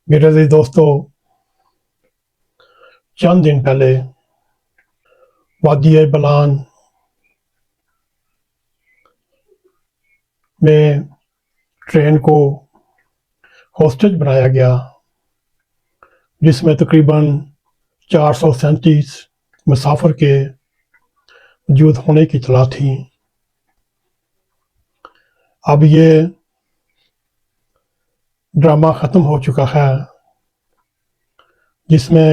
میرے عزیز دوستو، چند دن پہلے وادی بلان میں ٹرین کو ہوسٹیج بنایا گیا، جس میں تقریباً 437 مسافر کے موجود ہونے کی اطلاع تھی۔ اب یہ ڈرامہ ختم ہو چکا ہے، جس میں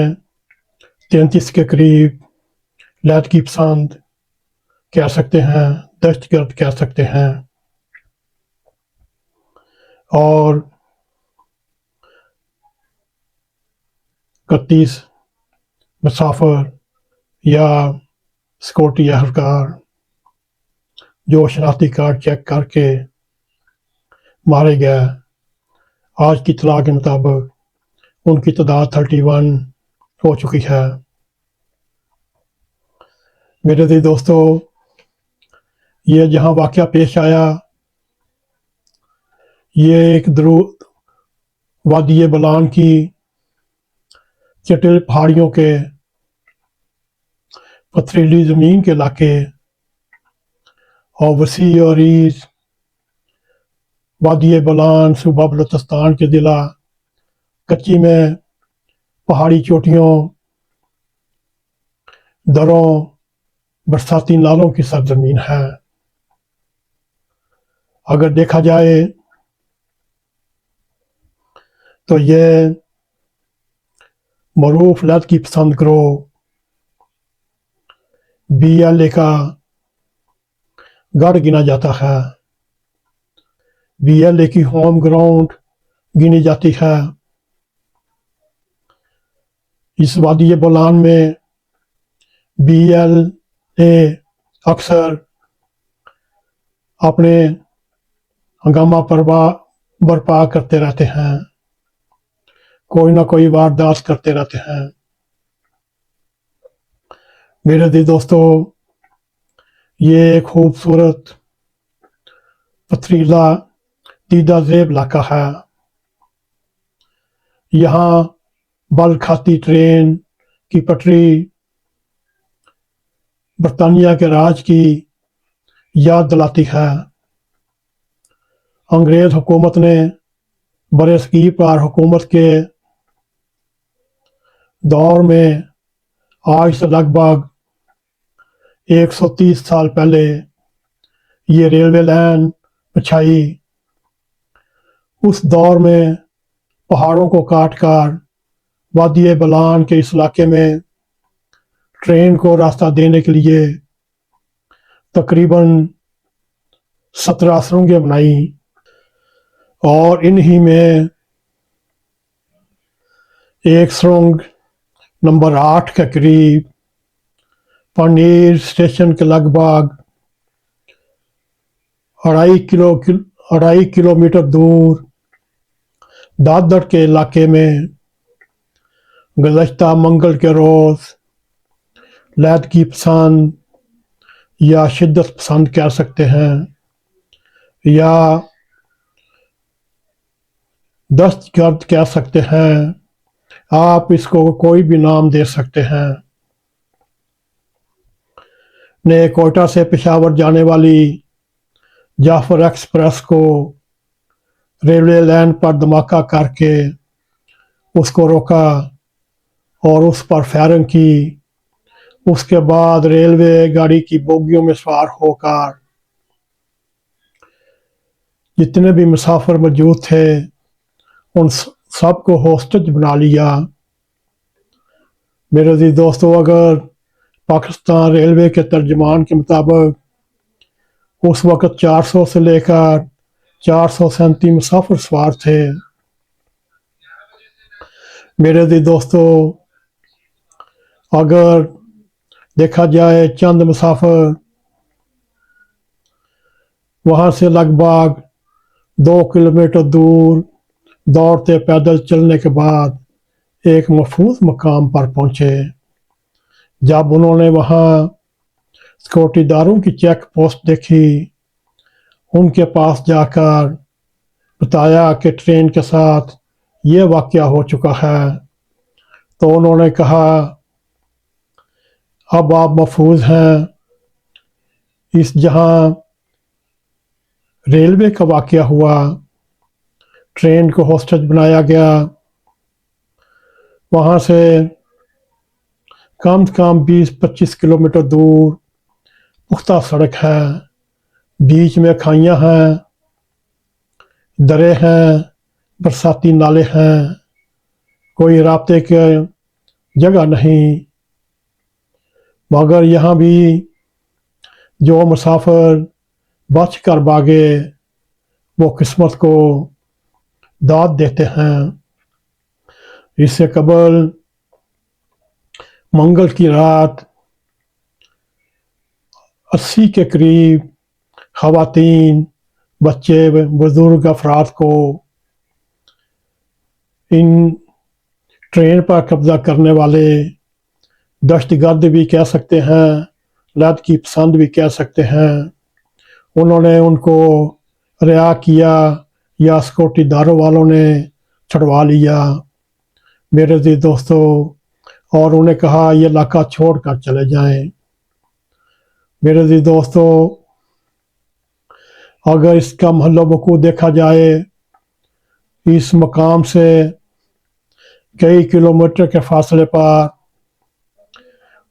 33 کے قریب علیحدگی پسند کہہ سکتے ہیں، دہشت گرد کہہ سکتے ہیں، اور 31 مسافر یا سیکورٹی اہلکار جو شناختی کارڈ چیک کر کے مارے گئے، آج کی اطلاع کے مطابق ان کی تعداد 31 ہو چکی ہے۔ میرے عزیز دوستو، یہ جہاں واقعہ پیش آیا، یہ ایک وادی بلان کی چٹل پہاڑیوں کے پتھریلی زمین کے علاقے اور وسیع و عریض وادی بلان صوبہ بلوچستان کے ضلع کچی میں پہاڑی چوٹیوں، دروں، برساتی نالوں کی سرزمین ہے۔ اگر دیکھا جائے تو یہ معروف علیحدگی پسند گروہ BLA کا گڑھ گنا جاتا ہے، BLA کی ہوم گراؤنڈ گنی جاتی ہے۔ اس وادی بلان میں BLA اکثر اپنے ہنگامہ برپا کرتے رہتے ہیں، کوئی نہ کوئی واردات کرتے رہتے ہیں۔ میرے عزیز دوستو، یہ ایک خوبصورت پتھریلا دیدہ زیب علاقہ ہے۔ یہاں بل کھاتی ٹرین کی پٹری برطانیہ کے راج کی یاد دلاتی ہے۔ انگریز حکومت نے برصغیر پر حکومت کے دور میں آج سے لگ بھگ 130 سال پہلے یہ ریلوے لائن بچھائی۔ اس دور میں پہاڑوں کو کاٹ کر وادی بلان کے اس علاقے میں ٹرین کو راستہ دینے کے لیے تقریباً 17 سرنگیں بنائی، اور انہی میں ایک سرنگ نمبر 8 کے قریب پنیر اسٹیشن کے لگ بھگ 2.5 کلومیٹر دور دادر کے علاقے میں گزشتہ منگل کے روز علیحدگی پسند یا شدت پسند کہہ سکتے ہیں، یا دہشت گرد کہہ سکتے ہیں، آپ اس کو کوئی بھی نام دے سکتے ہیں، نے کوئٹہ سے پشاور جانے والی جعفر ایکسپریس کو ریلوے لائن پر دھماکہ کر کے اس کو روکا اور اس پر فائرنگ کی۔ اس کے بعد ریلوے گاڑی کی بوگیوں میں سوار ہو کر جتنے بھی مسافر موجود تھے ان سب کو ہوسٹیج بنا لیا۔ میرے عزیز دوستو، اگر پاکستان ریلوے کے ترجمان کے مطابق اس وقت 400 سے لے کر 437 مسافر سوار تھے۔ میرے عزیز دوستو، اگر دیکھا جائے چند مسافر وہاں سے لگ بھگ 2 کلومیٹر دور دوڑتے پیدل چلنے کے بعد ایک محفوظ مقام پر پہنچے۔ جب انہوں نے وہاں سیکورٹی داروں کی چیک پوسٹ دیکھی، ان کے پاس جا کر بتایا کہ ٹرین کے ساتھ یہ واقعہ ہو چکا ہے۔ تو انہوں نے کہا اب آپ محفوظ ہیں۔ اس جہاں ریلوے کا واقعہ ہوا، ٹرین کو ہوسٹیج بنایا گیا، وہاں سے کم سے کم 20-25 کلومیٹر دور پختہ سڑک ہے، بیچ میں کھائیاں ہیں، درے ہیں، برساتی نالے ہیں، کوئی رابطے کی جگہ نہیں، مگر یہاں بھی جو مسافر بچ کر بھاگے وہ قسمت کو داد دیتے ہیں۔ اس سے قبل منگل کی رات 80 کے قریب خواتین، بچے، بزرگ افراد کو ان ٹرین پر قبضہ کرنے والے دہشت گرد بھی کہہ سکتے ہیں، لڑکی پسند بھی کہہ سکتے ہیں، انہوں نے ان کو رہا کیا یا سیکورٹی داروں والوں نے چھڑوا لیا میرے عزیز دوستو، اور انہیں کہا یہ علاقہ چھوڑ کر چلے جائیں۔ میرے عزیز دوستو، اگر اس کا محل وقوع دیکھا جائے، اس مقام سے کئی کلومیٹر کے فاصلے پر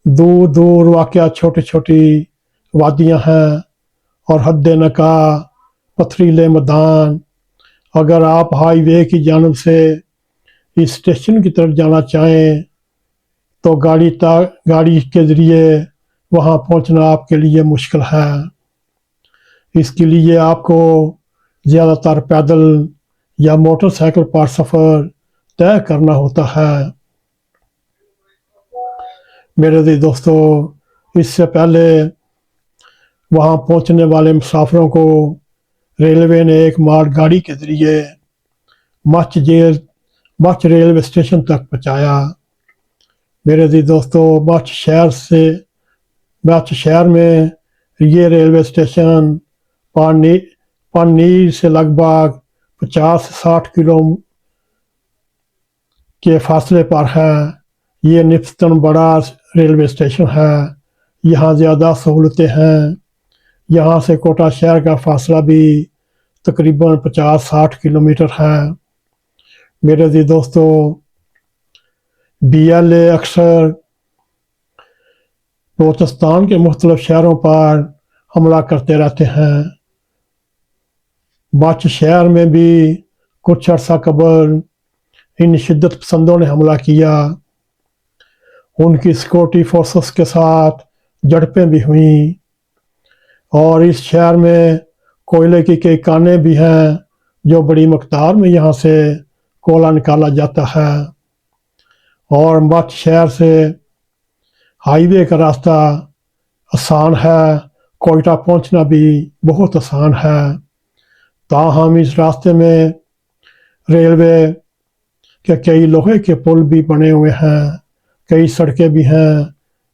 دور دور واقع چھوٹی چھوٹی وادیاں ہیں اور حد نکاح پتھریلے میدان۔ اگر آپ ہائی وے کی جانب سے اس اسٹیشن کی طرف جانا چاہیں تو گاڑی کے ذریعے وہاں پہنچنا آپ کے لیے مشکل ہے۔ اس کے لیے آپ کو زیادہ تر پیدل یا موٹر سائیکل پر سفر طے کرنا ہوتا ہے۔ میرے عزیز دوستو، اس سے پہلے وہاں پہنچنے والے مسافروں کو ریلوے نے ایک مال گاڑی کے ذریعے مچھ ریلوے اسٹیشن تک پہنچایا۔ میرے عزیز دوستو، مچھ شہر میں یہ ریلوے اسٹیشن پانیر سے لگ بھگ 50-60 کلو کے فاصلے پر ہے۔ یہ نسبتاً بڑا ریلوے اسٹیشن ہے، یہاں زیادہ سہولتیں ہیں۔ یہاں سے کوٹا شہر کا فاصلہ بھی تقریباً 50-60 کلومیٹر ہے۔ میرے عزیز دوستو، BLA اکثر بلوچستان کے مختلف شہروں پر حملہ کرتے رہتے ہیں۔ مچھ شہر میں بھی کچھ عرصہ قبل ان شدت پسندوں نے حملہ کیا، ان کی سیکورٹی فورسز کے ساتھ جھڑپیں بھی ہوئیں، اور اس شہر میں کوئلے کی کئی کانیں بھی ہیں جو بڑی مقدار میں یہاں سے کوئلہ نکالا جاتا ہے، اور مچھ شہر سے ہائی وے کا راستہ آسان ہے، کوئٹہ پہنچنا بھی بہت آسان ہے۔ تاہم اس راستے میں ریلوے کے کئی لوہے کے پل بھی بنے ہوئے ہیں، کئی سڑکیں بھی ہیں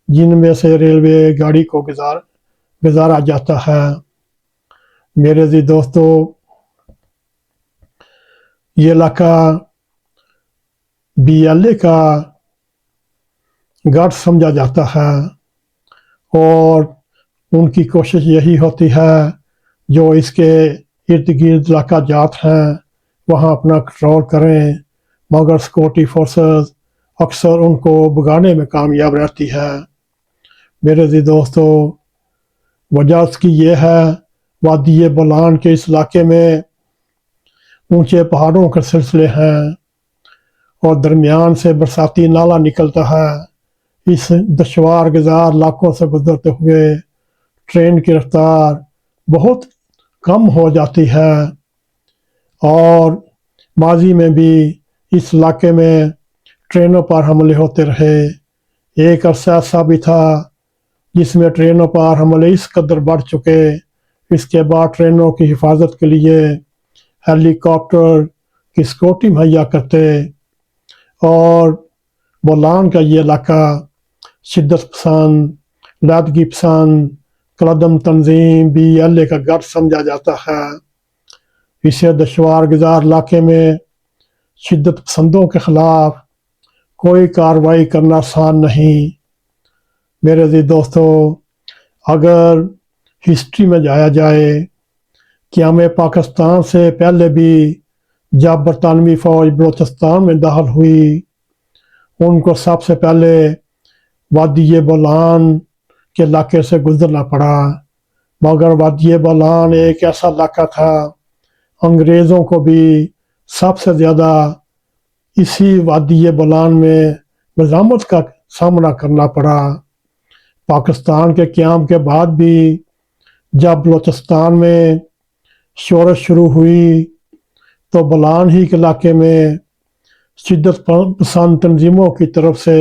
جن میں سے ریلوے گاڑی کو گزارا جاتا ہے۔ میرے عزیز دوستو، یہ علاقہ BLA کا گڑھ سمجھا جاتا ہے، اور ان کی کوشش یہی ہوتی ہے جو اس کے ارد گرد علاقہ جات ہیں وہاں اپنا کنٹرول کریں، مگر سیکورٹی فورسز اکثر ان کو بھگانے میں کامیاب رہتی ہے۔ میرے عزیز دوستو، وجہ اس کی یہ ہے وادی بولان کے اس علاقے میں اونچے پہاڑوں کے سلسلے ہیں اور درمیان سے برساتی نالا نکلتا ہے۔ اس دشوار گزار علاقوں سے گزرتے ہوئے ٹرین کی رفتار بہت کم ہو جاتی ہے، اور ماضی میں بھی اس علاقے میں ٹرینوں پر حملے ہوتے رہے۔ ایک عرصہ ایسا بھی تھا جس میں ٹرینوں پر حملے اس قدر بڑھ چکے، اس کے بعد ٹرینوں کی حفاظت کے لیے ہیلی کاپٹر کی سیکورٹی مہیا کرتے، اور بولان کا یہ علاقہ شدت پسند، علیحدگی پسند، قلعدم تنظیم BLA کا گڑھ سمجھا جاتا ہے۔ اسے دشوار گزار علاقے میں شدت پسندوں کے خلاف کوئی کارروائی کرنا آسان نہیں۔ میرے عزیز دوستو، اگر ہسٹری میں جایا جائے کہ ہمیں پاکستان سے پہلے بھی جب برطانوی فوج بلوچستان میں داخل ہوئی، ان کو سب سے پہلے وادی بولان کے علاقے سے گزرنا پڑا، مگر وادی بولان ایک ایسا علاقہ تھا، انگریزوں کو بھی سب سے زیادہ اسی وادی بولان میں مزاحمت کا سامنا کرنا پڑا۔ پاکستان کے قیام کے بعد بھی جب بلوچستان میں شورش شروع ہوئی تو بولان ہی کے علاقے میں شدت پسند تنظیموں کی طرف سے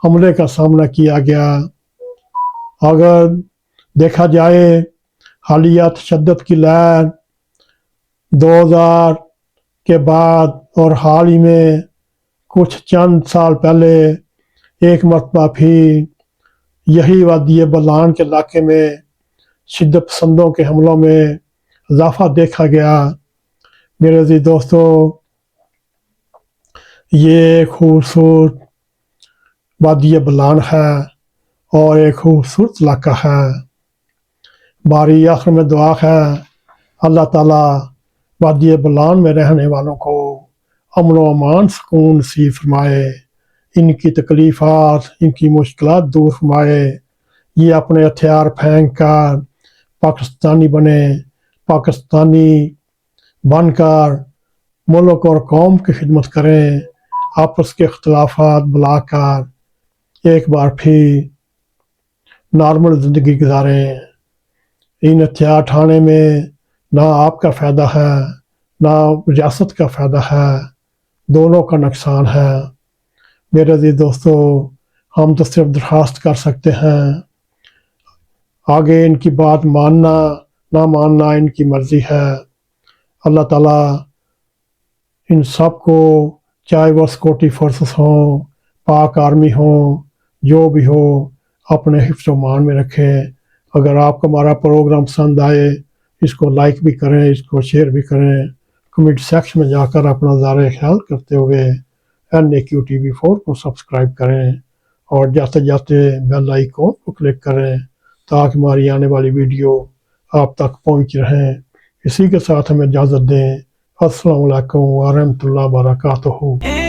حملے کا سامنا کیا گیا۔ اگر دیکھا جائے حالیہ تشدد کی لہر 2000 کے بعد اور حال ہی میں کچھ چند سال پہلے ایک مرتبہ پھر یہی وادی بولان کے علاقے میں شدت پسندوں کے حملوں میں اضافہ دیکھا گیا۔ میرے عزیز دوستو، یہ خوبصورت وادی بولان ہے اور ایک خوبصورت علاقہ ہے۔ ہماری آخر میں دعا ہے اللہ تعالیٰ وادی بولان میں رہنے والوں کو امن و امان سکون نصیب فرمائے، ان کی تکلیفات، ان کی مشکلات دور فرمائے، یہ اپنے ہتھیار پھینک کر پاکستانی بنے، پاکستانی بن کر ملک اور قوم کی خدمت کریں، آپس کے اختلافات بھلا کر ایک بار پھر نارمل زندگی گزاریں۔ ان ہتھیار اٹھانے میں نہ آپ کا فائدہ ہے نہ ریاست کا فائدہ ہے، دونوں کا نقصان ہے۔ میرے عزیز دوستو، ہم تو صرف درخواست کر سکتے ہیں، آگے ان کی بات ماننا نہ ماننا ان کی مرضی ہے۔ اللہ تعالیٰ ان سب کو، چاہے وہ سیکورٹی فورسز ہوں، پاک آرمی ہوں، جو بھی ہو، اپنے حفظ و امان میں رکھے۔ اگر آپ کو ہمارا پروگرام پسند آئے، اس کو لائک بھی کریں، اس کو شیئر بھی کریں، کمنٹ سیکشن میں جا کر اپنا نظارہ خیال کرتے ہوئے NAQTV4 کو سبسکرائب کریں اور جاتے جاتے بیل آئیکن کو کلک کریں تاکہ ہماری آنے والی ویڈیو آپ تک پہنچ رہیں۔ اسی کے ساتھ ہمیں اجازت دیں۔ السلام علیکم ورحمۃ اللہ وبرکاتہ۔